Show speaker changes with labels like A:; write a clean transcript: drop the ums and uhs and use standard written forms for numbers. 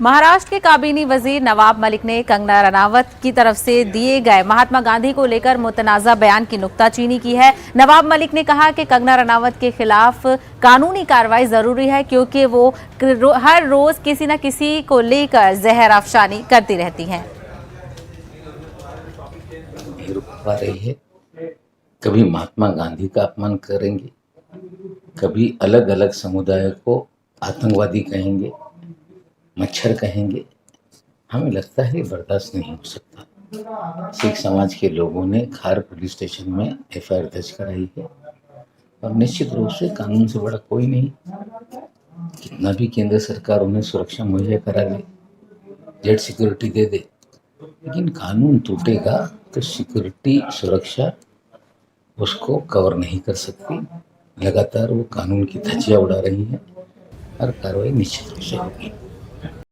A: महाराष्ट्र के काबीनी वजीर नवाब मलिक ने कंगना रनावत की तरफ से दिए गए महात्मा गांधी को लेकर मुतनाज़ा बयान की नुक्ताचीनी की है। नवाब मलिक ने कहा कि कंगना रनावत के खिलाफ कानूनी कार्रवाई जरूरी है क्योंकि वो हर रोज किसी न किसी को लेकर जहर अफशानी करती रहती हैं।
B: नहीं रुक पा रही है। कभी महात्मा गांधी का अपमान करेंगे, कभी अलग अलग समुदाय को आतंकवादी कहेंगे, मच्छर कहेंगे। हमें लगता है बर्दाश्त नहीं हो सकता। सिख समाज के लोगों ने खार पुलिस स्टेशन में एफआईआर दर्ज कराई है और निश्चित रूप से कानून से बड़ा कोई नहीं। कितना भी केंद्र सरकार उन्हें सुरक्षा मुहैया करा ले, जेड सिक्योरिटी दे दे, लेकिन कानून टूटेगा तो सिक्योरिटी सुरक्षा उसको कवर नहीं कर सकती। लगातार वो कानून की धज्जियां उड़ा रही है और कार्रवाई निश्चित रूप से होगी।